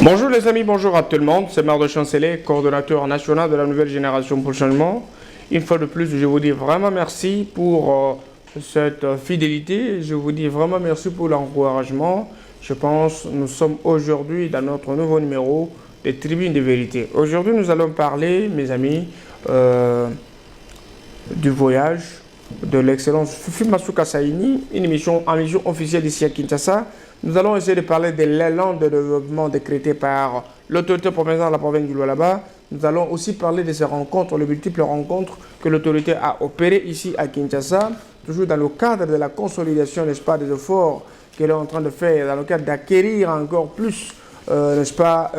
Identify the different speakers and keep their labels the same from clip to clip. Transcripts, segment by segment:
Speaker 1: Bonjour les amis, bonjour à tout le monde, c'est Marc Chancelet, coordonnateur national de la nouvelle génération pour le changement. Une fois de plus, je vous dis vraiment merci pour cette fidélité, je vous dis vraiment merci pour l'encouragement. Je pense que nous sommes aujourd'hui dans notre nouveau numéro des Tribunes de Vérité. Aujourd'hui, nous allons parler, mes amis, du voyage de l'excellence Fifi Masuka Saini, une émission officielle ici à Kinshasa. Nous allons essayer de parler de l'élan de développement décrété par l'autorité provinciale de la province du Lualaba. Nous allons aussi parler de ces rencontres, les multiples rencontres que l'autorité a opérées ici à Kinshasa, toujours dans le cadre de la consolidation, n'est-ce pas, des efforts qu'elle est en train de faire, dans le cadre d'acquérir encore plus, n'est-ce pas,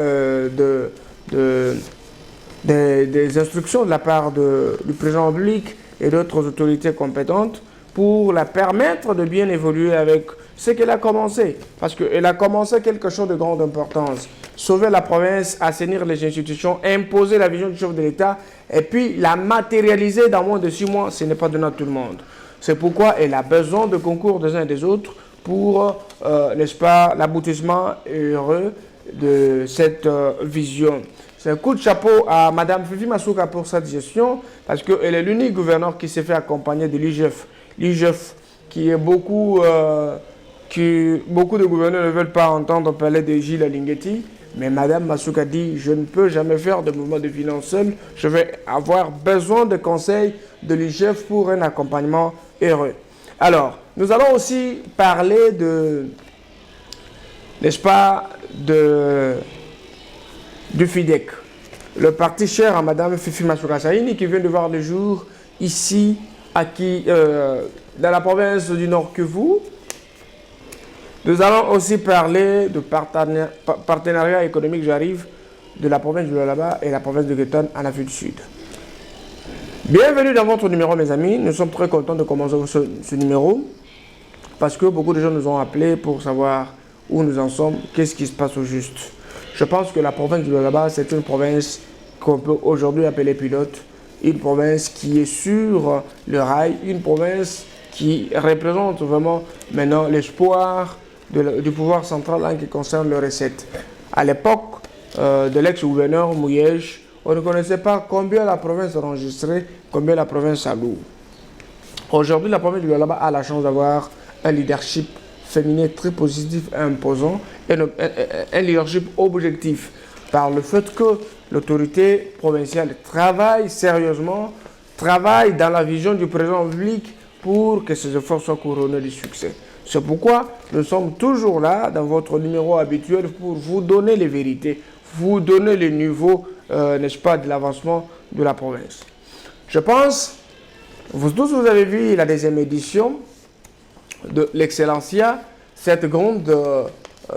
Speaker 1: des instructions de la part du président public et d'autres autorités compétentes pour la permettre de bien évoluer avec ce qu'elle a commencé. Parce qu'elle a commencé quelque chose de grande importance. Sauver la province, assainir les institutions, imposer la vision du chef de l'État et puis la matérialiser dans moins de 6 mois, ce n'est pas donné à tout le monde. C'est pourquoi elle a besoin de concours des uns et des autres pour, n'est-ce pas, l'aboutissement heureux de cette vision. C'est un coup de chapeau à Mme Fifi Masuka pour cette gestion, parce qu'elle est l'unique gouverneur qui s'est fait accompagner de l'IGF. L'IGF, qui est beaucoup de gouverneurs ne veulent pas entendre parler de Gilles Alinguetti, mais Mme Masuka dit, je ne peux jamais faire de mouvement de finance seul, je vais avoir besoin de conseils de l'IGF pour un accompagnement heureux. Alors, nous allons aussi parler de, n'est-ce pas, du FIDEC, le parti cher à Mme Fifi Masuka Saini qui vient de voir le jour ici, dans la province du Nord Kivu. Nous allons aussi parler de partenariat économique, j'arrive, de la province du Lualaba et la province de Gauteng en Afrique du Sud. Bienvenue dans votre numéro, mes amis. Nous sommes très contents de commencer ce numéro parce que beaucoup de gens nous ont appelés pour savoir où nous en sommes, qu'est-ce qui se passe au juste. Je pense que la province du Lualaba, c'est une province qu'on peut aujourd'hui appeler pilote, une province qui est sur le rail, une province qui représente vraiment maintenant l'espoir du pouvoir central en ce qui concerne les recettes. À l'époque de l'ex-gouverneur Mouyej, on ne connaissait pas combien la province enregistrait, combien la province a lourd. Aujourd'hui, la province du Lualaba a la chance d'avoir un leadership féminin très positif et imposant, et un leadership objectif par le fait que l'autorité provinciale travaille sérieusement, travaille dans la vision du président public pour que ces efforts soient couronnés du succès. C'est pourquoi nous sommes toujours là dans votre numéro habituel pour vous donner les vérités, vous donner les niveaux, n'est-ce pas, de l'avancement de la province. Je pense, vous tous vous avez vu la deuxième édition de l'Excellencia, cette grande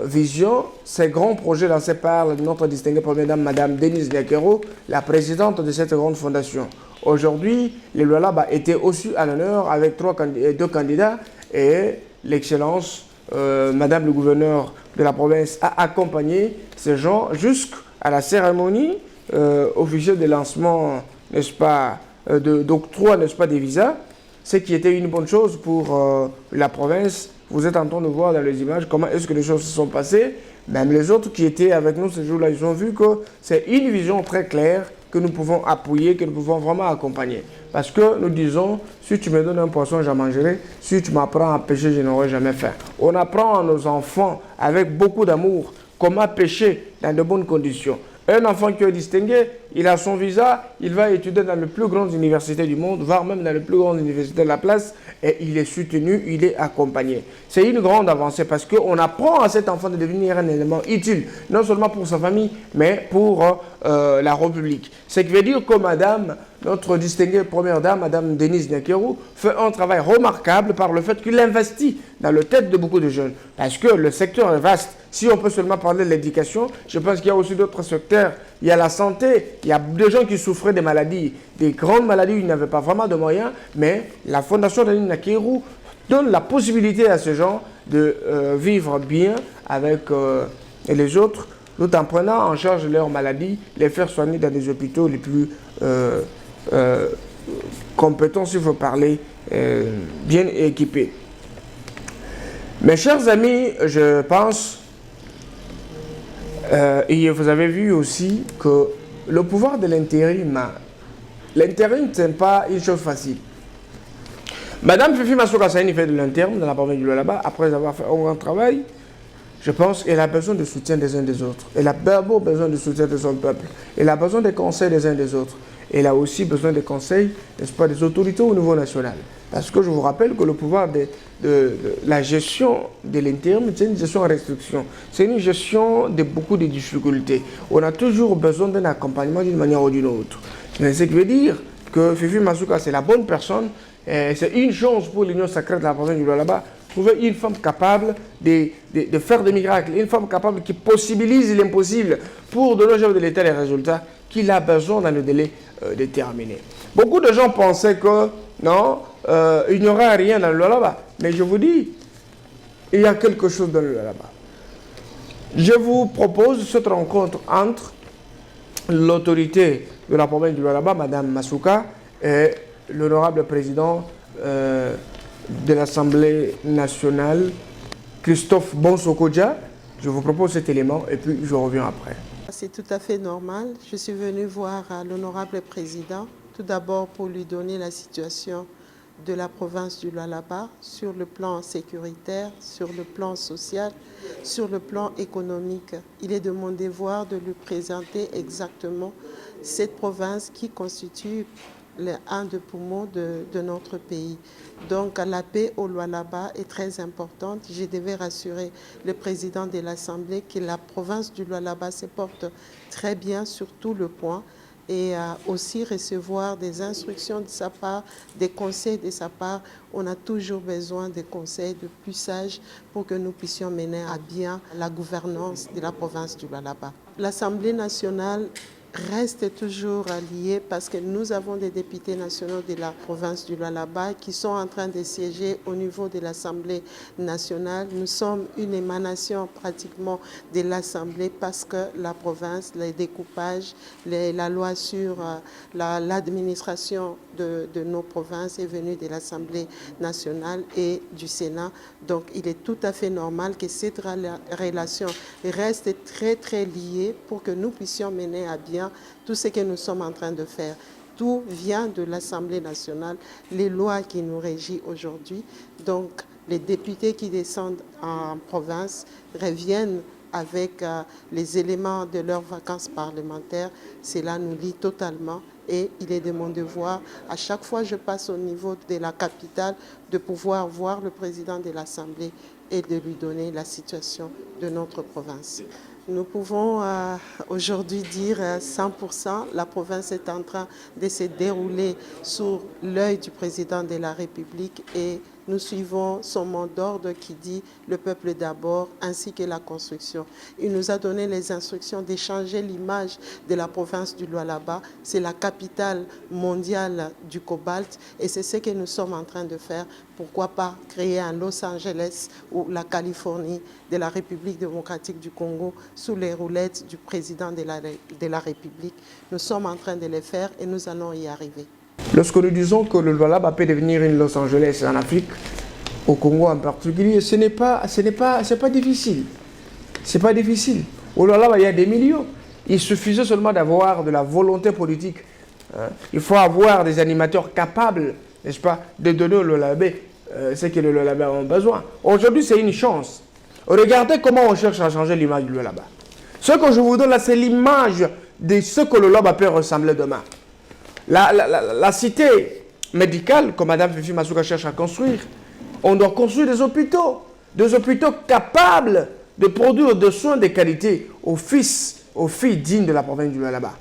Speaker 1: vision, ces grands projets lancés par notre distinguée première dame, Mme Denise Nyakero, la présidente de cette grande fondation. Aujourd'hui, le Lualaba était aussi à l'honneur avec deux candidats et l'excellence, Madame le gouverneur de la province a accompagné ces gens jusqu'à la cérémonie officielle de lancement, n'est-ce pas, d'octroi, n'est-ce pas, des visas, ce qui était une bonne chose pour la province. Vous êtes en train de voir dans les images comment est-ce que les choses se sont passées. Même les autres qui étaient avec nous ce jour-là, ils ont vu que c'est une vision très claire que nous pouvons appuyer, que nous pouvons vraiment accompagner. Parce que nous disons, si tu me donnes un poisson, j'en mangerai. Si tu m'apprends à pêcher, je n'aurai jamais faim. On apprend à nos enfants, avec beaucoup d'amour, comment pêcher dans de bonnes conditions. Un enfant qui est distingué, il a son visa, il va étudier dans les plus grandes universités du monde, voire même dans les plus grandes universités de la place, et il est soutenu, il est accompagné. C'est une grande avancée parce qu'on apprend à cet enfant de devenir un élément utile, non seulement pour sa famille, mais pour la République. Ce qui veut dire que Madame, notre distinguée première dame, Mme Denise Nyakero, fait un travail remarquable par le fait qu'il investit dans la tête de beaucoup de jeunes. Parce que le secteur est vaste. Si on peut seulement parler de l'éducation, je pense qu'il y a aussi d'autres secteurs. Il y a la santé, il y a des gens qui souffraient des maladies, des grandes maladies où ils n'avaient pas vraiment de moyens, mais la Fondation Denise Nyakero donne la possibilité à ces gens de vivre bien avec les autres, tout en prenant en charge leurs maladies, les faire soigner dans des hôpitaux les plus compétents, s'il faut parler, bien équipés. Mes chers amis, je pense Et vous avez vu aussi que le pouvoir de l'intérim, ce n'est pas une chose facile. Madame Fifi Massoukha Saini fait de l'intérim dans la province du Lualaba, après avoir fait un grand travail. Je pense qu'elle a besoin de soutien des uns des autres. Elle a d'abord besoin de soutien de son peuple. Elle a besoin des conseils des uns des autres. Elle a aussi besoin des conseils, n'est-ce pas, des autorités au niveau national. Parce que je vous rappelle que le pouvoir de la gestion de l'intérim, c'est une gestion en restriction. C'est une gestion de beaucoup de difficultés. On a toujours besoin d'un accompagnement d'une manière ou d'une autre. Mais ce qui veut dire que Fifi Massoukha, c'est la bonne personne. C'est une chance pour l'Union sacrée de la province du Lualaba. Trouver une femme capable de faire des miracles, une femme capable qui possibilise l'impossible pour donner au chef de l'État les résultats qu'il a besoin dans le délai déterminé. Beaucoup de gens pensaient que non, il n'y aurait rien dans le Lualaba. Mais je vous dis, il y a quelque chose dans le Lualaba. Je vous propose cette rencontre entre l'autorité de la province du Lualaba, Mme Massoukha, et l'honorable président de l'Assemblée nationale, Christophe Bonsokodja. Je vous propose cet élément et puis je reviens après.
Speaker 2: C'est tout à fait normal. Je suis venue voir l'honorable président, tout d'abord pour lui donner la situation de la province du Lualaba sur le plan sécuritaire, sur le plan social, sur le plan économique. Il est de mon devoir de lui présenter exactement cette province qui constitue un des poumons de notre pays. Donc la paix au Lualaba est très importante. Je devais rassurer le président de l'Assemblée que la province du Lualaba se porte très bien sur tout le point et aussi recevoir des instructions de sa part, des conseils de sa part. On a toujours besoin de conseils de plus sages pour que nous puissions mener à bien la gouvernance de la province du Lualaba. L'Assemblée nationale reste toujours lié parce que nous avons des députés nationaux de la province du Lualaba qui sont en train de siéger au niveau de l'Assemblée nationale. Nous sommes une émanation pratiquement de l'Assemblée parce que la province, les découpages, la loi sur l'administration de nos provinces est venue de l'Assemblée nationale et du Sénat. Donc il est tout à fait normal que cette relation reste très très liée pour que nous puissions mener à bien tout ce que nous sommes en train de faire. Tout vient de l'Assemblée nationale, les lois qui nous régissent aujourd'hui. Donc, les députés qui descendent en province reviennent avec les éléments de leurs vacances parlementaires. Cela nous lie totalement et il est de mon devoir, à chaque fois que je passe au niveau de la capitale, de pouvoir voir le président de l'Assemblée et de lui donner la situation de notre province. Nous pouvons aujourd'hui dire 100%, la province est en train de se dérouler sous l'œil du président de la République et nous suivons son mot d'ordre qui dit le peuple d'abord ainsi que la construction. Il nous a donné les instructions d'échanger l'image de la province du Lualaba. C'est la capitale mondiale du cobalt et c'est ce que nous sommes en train de faire. Pourquoi pas créer un Los Angeles ou la Californie de la République démocratique du Congo sous les roulettes du président de la République. Nous sommes en train de le faire et nous allons y arriver.
Speaker 1: Lorsque nous disons que le Lualaba peut devenir une Los Angeles en Afrique, au Congo en particulier, ce n'est pas difficile. C'est pas difficile. Au Lualaba, il y a des millions. Il suffisait seulement d'avoir de la volonté politique. Il faut avoir des animateurs capables, n'est-ce pas, de donner au Lualaba ce que le Lualaba a besoin. Aujourd'hui, c'est une chance. Regardez comment on cherche à changer l'image du Lualaba. Ce que je vous donne là, c'est l'image de ce que le Lualaba peut ressembler demain. La cité médicale que Mme Fifi Massoukha cherche à construire, on doit construire des hôpitaux capables de produire des soins de qualité aux filles dignes de la province du Lualaba.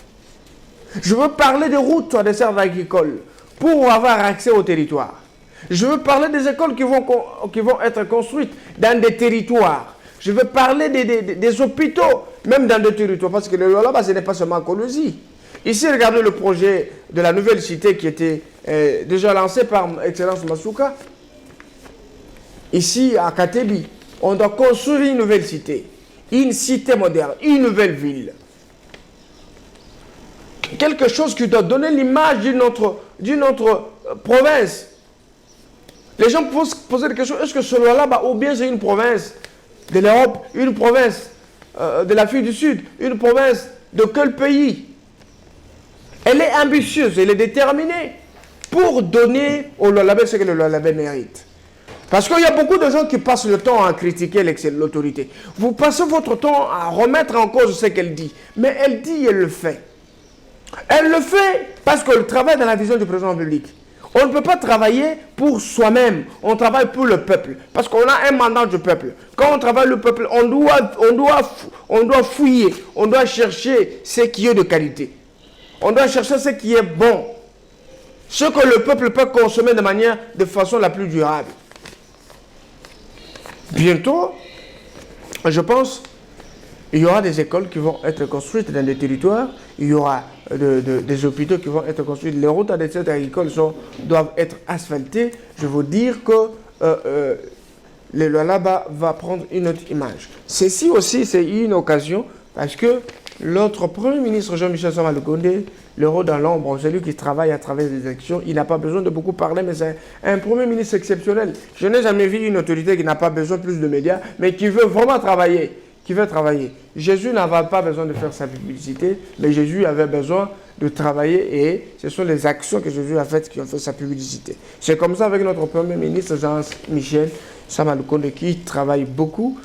Speaker 1: Je veux parler des routes à des serres agricoles pour avoir accès au territoire. Je veux parler des écoles qui vont être construites dans des territoires. Je veux parler des hôpitaux, même dans des territoires, parce que le Lualaba, ce n'est pas seulement Kolosi. Ici, regardez le projet de la nouvelle cité qui était déjà lancé par Excellence Massoukha. Ici, à Katebi, on doit construire une nouvelle cité moderne, une nouvelle ville. Quelque chose qui doit donner l'image d'une autre province. Les gens posent poser des questions. Est-ce que ce Lualaba, ou bien c'est une province de l'Europe, une province de l'Afrique du Sud, une province de quel pays? Elle est ambitieuse, elle est déterminée pour donner au Lualaba ce que le Lualaba mérite. Parce qu'il y a beaucoup de gens qui passent le temps à critiquer l'autorité. Vous passez votre temps à remettre en cause ce qu'elle dit. Mais elle dit et elle le fait. Elle le fait parce qu'elle travaille dans la vision du président public. On ne peut pas travailler pour soi-même. On travaille pour le peuple. Parce qu'on a un mandat du peuple. Quand on travaille le peuple, on doit fouiller. On doit chercher ce qui est de qualité. On doit chercher ce qui est bon. Ce que le peuple peut consommer de façon la plus durable. Bientôt, je pense, il y aura des écoles qui vont être construites dans des territoires. Il y aura des hôpitaux qui vont être construits. Les routes à des sites agricoles doivent être asphaltées. Je veux dire que le Lualaba va prendre une autre image. Ceci aussi, c'est une occasion parce que l'autre Premier ministre Jean-Michel Sama Lukonde, l'euro dans l'ombre, celui qui travaille à travers les élections, il n'a pas besoin de beaucoup parler, mais c'est un Premier ministre exceptionnel. Je n'ai jamais vu une autorité qui n'a pas besoin plus de médias, mais qui veut vraiment travailler. Jésus n'avait pas besoin de faire sa publicité, mais Jésus avait besoin de travailler et ce sont les actions que Jésus a faites qui ont fait sa publicité. C'est comme ça avec notre Premier ministre Jean-Michel Sama Lukonde qui travaille beaucoup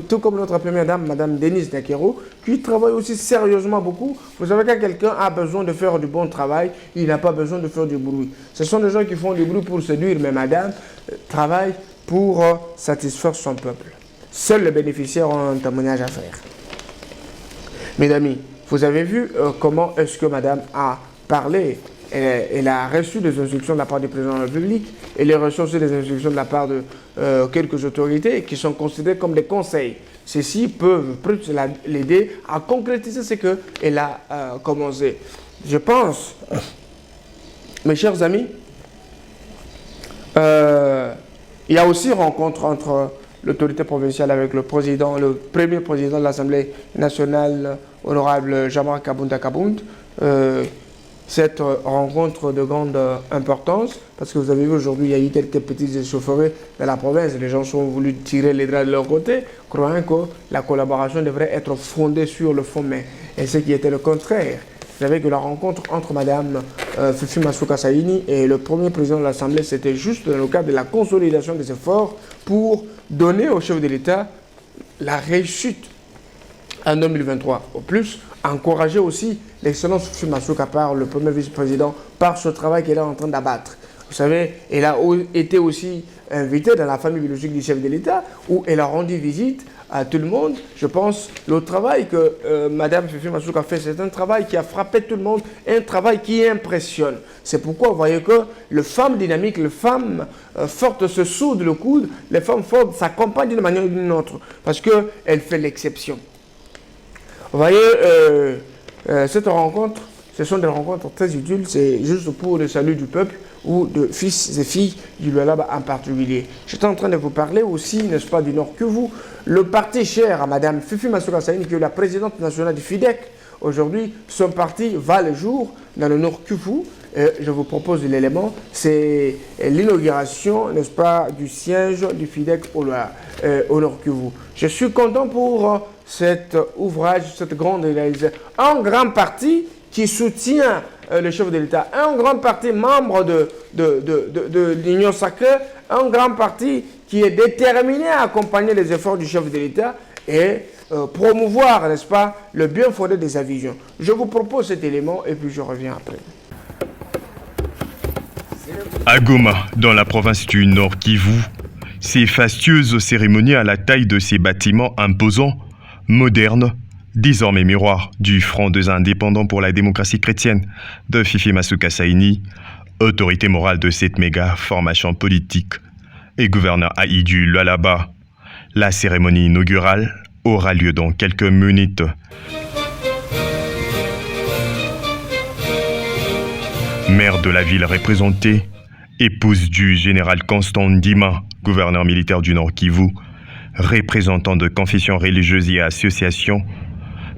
Speaker 1: tout comme notre Première Dame, Madame Denise Nakero, qui travaille aussi sérieusement beaucoup. Vous savez, quand quelqu'un a besoin de faire du bon travail, il n'a pas besoin de faire du bruit. Ce sont des gens qui font du bruit pour séduire, mais Madame travaille pour satisfaire son peuple. Seuls les bénéficiaires ont un témoignage à faire. Mes amis, vous avez vu comment est-ce que Madame a parlé. Elle a reçu des instructions de la part du président de la République. Elle a reçu aussi des instructions de la part de quelques autorités qui sont considérées comme des conseils. Ceux-ci peuvent l'aider à concrétiser ce qu'elle a commencé. Je pense, mes chers amis, il y a aussi rencontre entre l'autorité provinciale avec le premier président de l'Assemblée nationale, honorable Jean-Marc Kabunda Kabound. Cette rencontre de grande importance, parce que vous avez vu aujourd'hui, il y a eu quelques petites échauffourées dans la province. Les gens ont voulu tirer les draps de leur côté, croyant que la collaboration devrait être fondée sur le fond, mais ce qui était le contraire. Vous savez que la rencontre entre Mme Fifi Masuka Saini et le premier président de l'Assemblée, c'était juste dans le cadre de la consolidation des efforts pour donner au chef de l'État la réussite en 2023. Au plus, encourager aussi l'excellence Fifi Masuka par le premier vice-président, par ce travail qu'elle est en train d'abattre. Vous savez, elle a été aussi invitée dans la famille biologique du chef de l'État, où elle a rendu visite à tout le monde. Je pense le travail que Mme Fifi Masuka fait, c'est un travail qui a frappé tout le monde, un travail qui impressionne. C'est pourquoi vous voyez que les femmes dynamiques, les femmes fortes se soudent le coude, les femmes fortes s'accompagnent d'une manière ou d'une autre, parce qu'elle fait l'exception. Vous voyez, cette rencontre, ce sont des rencontres très utiles, c'est juste pour le salut du peuple ou de fils et filles du Lualaba en particulier. J'étais en train de vous parler aussi, n'est-ce pas, du Nord Kivu. Le parti cher à Mme Fifi Masuka Saini, qui est la présidente nationale du FIDEC, aujourd'hui, son parti va le jour dans le Nord Kivu. Je vous propose l'élément, c'est l'inauguration, n'est-ce pas, du siège du FIDEC au Nord Kivu. Je suis content pour cet ouvrage, cette grande réalisation. Un grand parti qui soutient le chef de l'État, un grand parti membre de l'Union sacrée, un grand parti qui est déterminé à accompagner les efforts du chef de l'État et promouvoir, n'est-ce pas, le bien fondé de sa vision. Je vous propose cet élément et puis je reviens après.
Speaker 3: À Goma, dans la province du Nord Kivu, ces fastueuses cérémonies à la taille de ces bâtiments imposants, modernes, désormais miroir du Front des indépendants pour la démocratie chrétienne de Fifi Masuka Saini, autorité morale de cette méga formation politique et gouverneur haï du Lualaba. La cérémonie inaugurale aura lieu dans quelques minutes. Maire de la ville représentée, épouse du général Constant Ndima, gouverneur militaire du Nord Kivu, représentant de confessions religieuses et associations,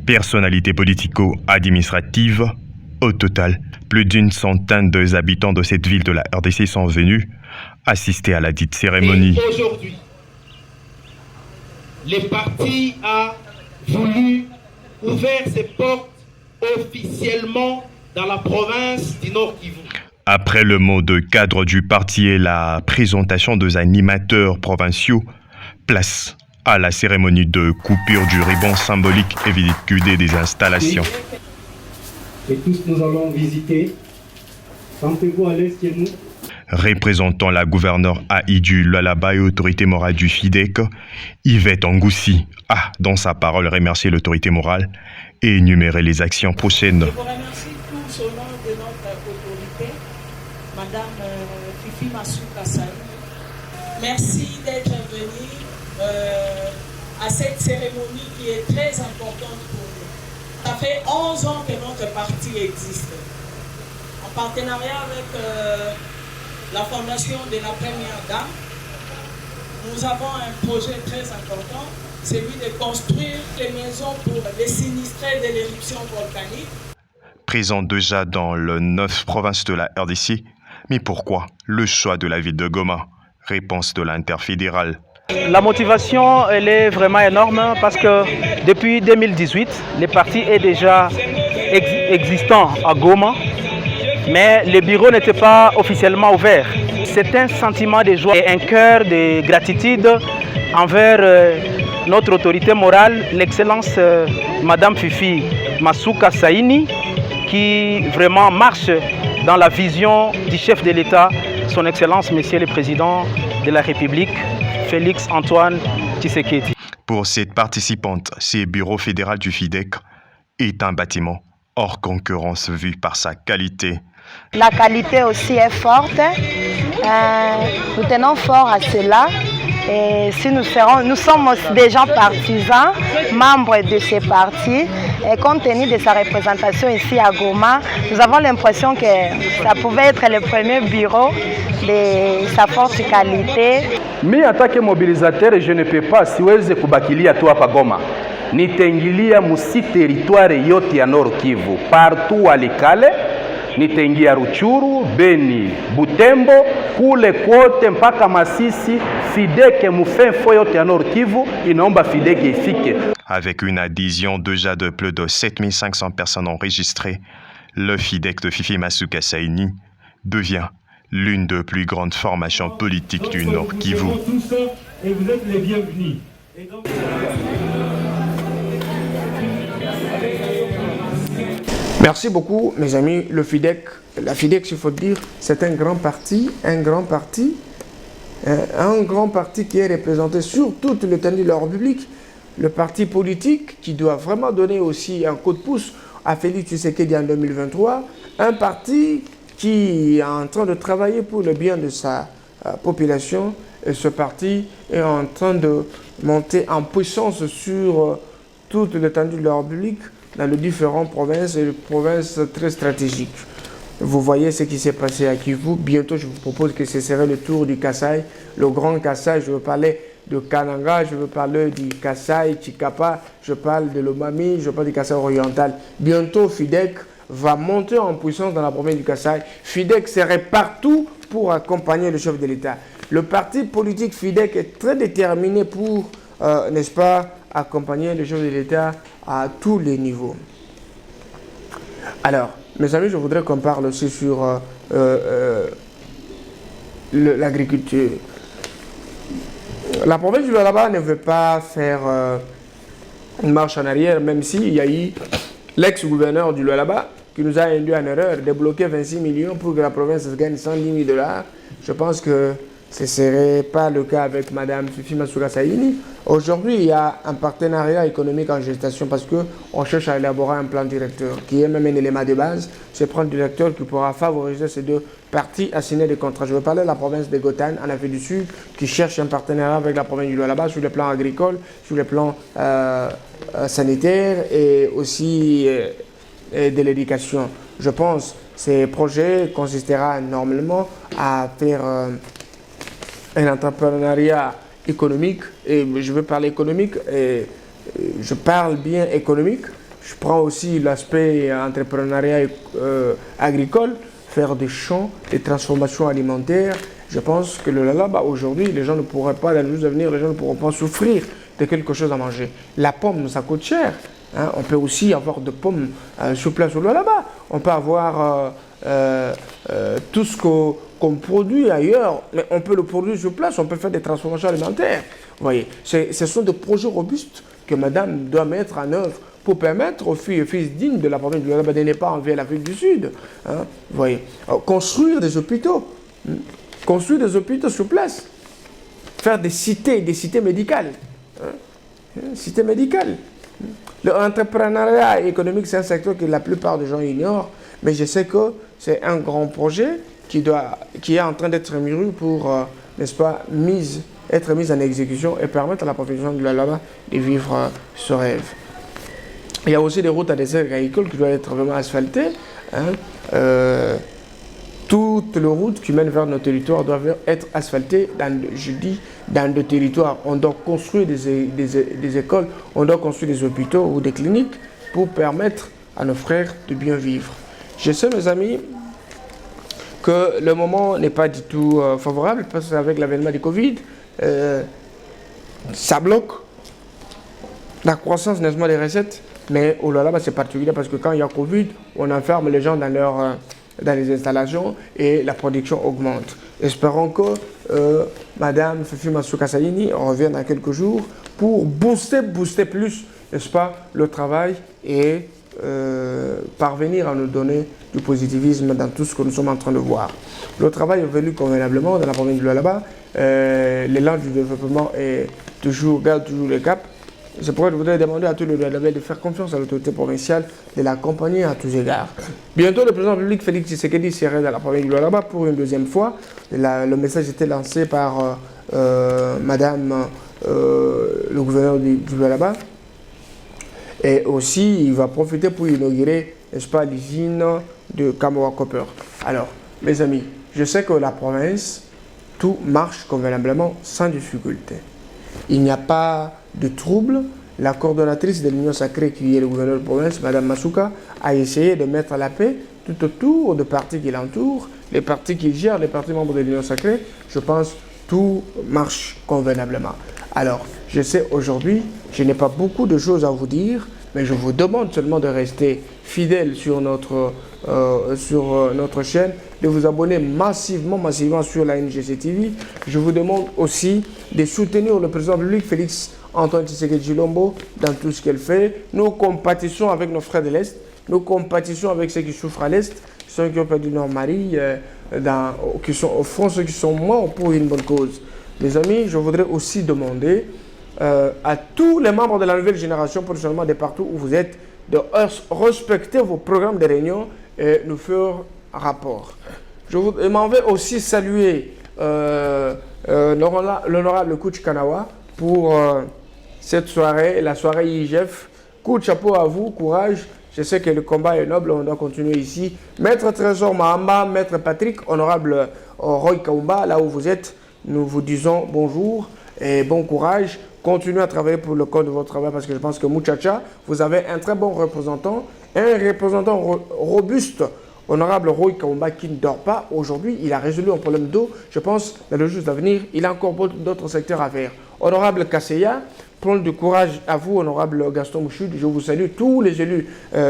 Speaker 3: personnalités politico-administratives. Au total, plus d'une centaine d'habitants de cette ville de la RDC sont venus assister à la dite cérémonie.
Speaker 4: Et aujourd'hui, les partis à voulu ouvrir ses portes officiellement dans la province du Nord Kivu.
Speaker 3: Après le mot de cadre du parti et la présentation des animateurs provinciaux, place à la cérémonie de coupure du ruban symbolique et véhicule des installations.
Speaker 5: Et tous nous allons visiter. Sentez-vous à l'aise chez nous.
Speaker 3: Représentant la gouverneure AI du Lualaba et autorité morale du FIDEC, Yvette Angoussi a, dans sa parole, remercié l'autorité morale et énuméré les actions prochaines.
Speaker 6: Je vous remercie tous au nom de notre autorité, Madame Fifi Masuka Saïni. Merci d'être venue à cette cérémonie qui est très importante pour nous. Ça fait 11 ans que notre parti existe. En partenariat avec la fondation de la Première Dame, nous avons un projet très important, celui de construire les maisons pour les sinistrés de l'éruption volcanique.
Speaker 3: Présent déjà dans les 9 provinces de la RDC, mais pourquoi le choix de la ville de Goma? Réponse de l'interfédérale.
Speaker 7: La motivation, elle est vraiment énorme parce que depuis 2018, le parti est déjà existant à Goma, mais le bureau n'était pas officiellement ouvert. C'est un sentiment de joie et un cœur de gratitude envers notre autorité morale, l'excellence Madame Fifi Masuka Saïni, qui vraiment marche dans la vision du chef de l'État, son Excellence Monsieur le Président de la République, Félix Antoine Tshisekedi.
Speaker 3: Pour cette participante, ce bureau fédéral du FIDEC est un bâtiment hors concurrence vu par sa qualité.
Speaker 8: La qualité aussi est forte. Nous tenons fort à cela. Et si nous sommes déjà partisans, membres de ce parti, et compte tenu de sa représentation ici à Goma, nous avons l'impression que ça pouvait être le premier bureau de sa forte qualité.
Speaker 7: Mais en tant que mobilisateur, je ne peux pas siweze kubakilia tu hapa Goma. Nitaingilia musi territoire yote ya Nord Kivu, partout Walikale, nitaingia Ruchuru, Beni, Butembo, kule kwote mpaka Masisi. FIDEC mufefo yote ya Nord Kivu, inaomba FIDEC ifike.
Speaker 3: Avec une adhésion déjà de plus de 7500 personnes enregistrées, le FIDEC de Fifi Masuka Saïni devient l'une des plus grandes formations politiques du Nord Kivu.
Speaker 5: Et vous êtes les bienvenus.
Speaker 1: Merci beaucoup, mes amis. Le FIDEC, la FIDEC, il faut dire, c'est un grand parti qui est représenté sur toute l'étendue de la République. Le parti politique qui doit vraiment donner aussi un coup de pouce à Félix Tshisekedi en 2023. Un parti qui est en train de travailler pour le bien de sa population. Et ce parti est en train de monter en puissance sur toute l'étendue de la République, dans les différentes provinces et les provinces très stratégiques. Vous voyez ce qui s'est passé à Kivu. Bientôt, je vous propose que ce serait le tour du Kasaï, le grand Kasaï. Je veux parler de Kananga, je veux parler du Kasaï, Chikapa, je parle de l'Omami, je parle du Kasaï oriental. Bientôt, FIDEC va monter en puissance dans la province du Kasaï. FIDEC serait partout pour accompagner le chef de l'État. Le parti politique FIDEC est très déterminé pour, n'est-ce pas, accompagner le chef de l'État à tous les niveaux. Alors, mes amis, je voudrais qu'on parle aussi sur l'agriculture. La province du Lualaba ne veut pas faire une marche en arrière, même s'il y a eu l'ex-gouverneur du Lualaba qui nous a induit en erreur, débloquer 26 millions pour que la province gagne 110 000 $. Je pense que ce ne serait pas le cas avec Mme Fifi Masuka Saïni. Aujourd'hui, il y a un partenariat économique en gestation parce qu'on cherche à élaborer un plan directeur qui est même un élément de base. Ce plan directeur qui pourra favoriser ces deux parties à signer des contrats. Je veux parler de la province de Gotan en Afrique du Sud qui cherche un partenariat avec la province du Lualaba sur le plan agricole, sur le plan sanitaire et aussi de l'éducation. Je pense que ces projets consistera normalement à faire un entrepreneuriat économique, et je veux parler économique, et je parle bien économique, je prends aussi l'aspect entrepreneuriat agricole, faire des champs, des transformations alimentaires, je pense que le Lualaba, aujourd'hui, les gens ne pourraient pas, dans les jours à venir, les gens ne pourront pas souffrir de quelque chose à manger. La pomme, ça coûte cher. Hein. On peut aussi avoir de pommes sur place au Lualaba. On peut avoir tout ce qu'on produit ailleurs, mais on peut le produire sur place, on peut faire des transformations alimentaires. Vous voyez, ce sont des projets robustes que madame doit mettre en œuvre pour permettre aux filles et fils dignes de la province du Lualaba de ne pas envier l'Afrique du Sud. Hein. Vous voyez, construire des hôpitaux. Construire des hôpitaux sur place. Faire des cités médicales. Cité médicale. L'entrepreneuriat économique, c'est un secteur que la plupart des gens ignorent, mais je sais que c'est un grand projet qui est en train d'être mûri pour, n'est-ce pas, être mis en exécution et permettre à la population de Lualaba de vivre ce rêve. Il y a aussi des routes à dessert agricole qui doivent être vraiment asphaltées. Hein. Toutes les routes qui mènent vers nos territoires doivent être asphaltées, dans des territoires. On doit construire des écoles, on doit construire des hôpitaux ou des cliniques pour permettre à nos frères de bien vivre. Je sais, mes amis, que le moment n'est pas du tout favorable parce qu'avec l'avènement du Covid, ça bloque la croissance, n'est-ce pas, des recettes. Mais au Lualaba, c'est particulier parce que quand il y a Covid, on enferme les gens dans les installations et la production augmente. Espérons que Madame Fifi Masuka Saini revienne dans quelques jours pour booster plus, n'est-ce pas, le travail et parvenir à nous donner du positivisme dans tout ce que nous sommes en train de voir. Le travail est venu convenablement dans la province du Lualaba. L'élan du développement garde toujours le cap. C'est pourquoi je voudrais demander à tous les Lualabais de faire confiance à l'autorité provinciale, de l'accompagner à tous égards. Bientôt, le président de la République, Félix Tshisekedi, serait dans la province du Lualaba pour une deuxième fois. Le message était lancé par Madame le gouverneur du Lualaba. Et aussi, il va profiter pour inaugurer, n'est-ce pas, l'usine de Kamoa Copper. Alors, mes amis, je sais que la province, tout marche convenablement sans difficulté. Il n'y a pas de trouble. La coordonnatrice de l'Union sacrée, qui est le gouverneur de province, Mme Masuka, a essayé de mettre la paix tout autour des partis qui l'entourent, les partis qui gèrent, les partis membres de l'Union sacrée. Je pense tout marche convenablement. Alors, je sais aujourd'hui, je n'ai pas beaucoup de choses à vous dire, mais je vous demande seulement de rester fidèle sur notre chaîne, de vous abonner massivement sur la NGC TV. Je vous demande aussi de soutenir le président de la République, Félix Antoine Tshisekedi Tshilombo, dans tout ce qu'elle fait. Nous compatissons avec nos frères de l'Est, nous compatissons avec ceux qui souffrent à l'Est, ceux qui ont perdu leur mari, qui sont au front, ceux qui sont morts pour une bonne cause. Mes amis, je voudrais aussi demander à tous les membres de la nouvelle génération, potentiellement de partout où vous êtes, de respecter vos programmes de réunion et nous faire rapport. Je m'en vais aussi saluer l'honorable Coach Kanawa pour cette soirée, la soirée IGF. Coup de chapeau à vous, courage. Je sais que le combat est noble, on doit continuer ici. Maître Trésor Mahamba, Maître Patrick, honorable Roy Kaumba, là où vous êtes, nous vous disons bonjour et bon courage. Continuez à travailler pour le compte de votre travail parce que je pense que Muchacha, vous avez un très bon représentant, un représentant robuste, honorable Roy Kaumba qui ne dort pas. Aujourd'hui, il a résolu un problème d'eau. Je pense, dans le juste avenir, il a encore d'autres secteurs à faire. Honorable Kasseya, prenez du courage à vous, honorable Gaston Mouchoud. Je vous salue, tous les élus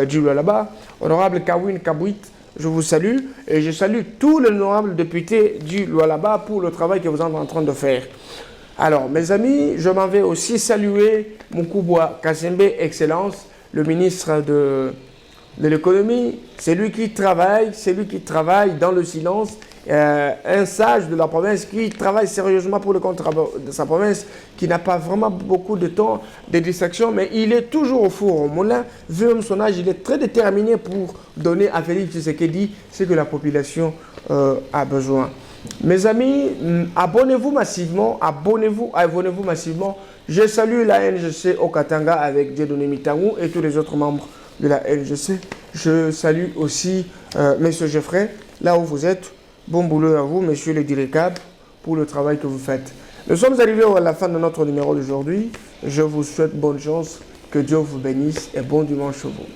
Speaker 1: du Lualaba. Honorable Kawin Kabouit, je vous salue. Et je salue tous les honorables députés du Lualaba pour le travail que vous êtes en train de faire. Alors, mes amis, je m'en vais aussi saluer Mukubwa Kazembe, Excellence, le ministre de l'économie. C'est lui qui travaille dans le silence. Un sage de la province qui travaille sérieusement pour le compte de sa province, qui n'a pas vraiment beaucoup de temps de distraction, mais il est toujours au four au moulin. Vu même son âge, il est très déterminé pour donner à Félix Tshisekedi ce que la population a besoin. Mes amis, abonnez-vous massivement. Je salue la NGC au Katanga avec Dieudonné Mitangou et tous les autres membres de la NGC. Je salue aussi M. Geoffrey, là où vous êtes. Bon boulot à vous, monsieur le directeur, pour le travail que vous faites. Nous sommes arrivés à la fin de notre numéro d'aujourd'hui. Je vous souhaite bonne chance, que Dieu vous bénisse et bon dimanche à vous.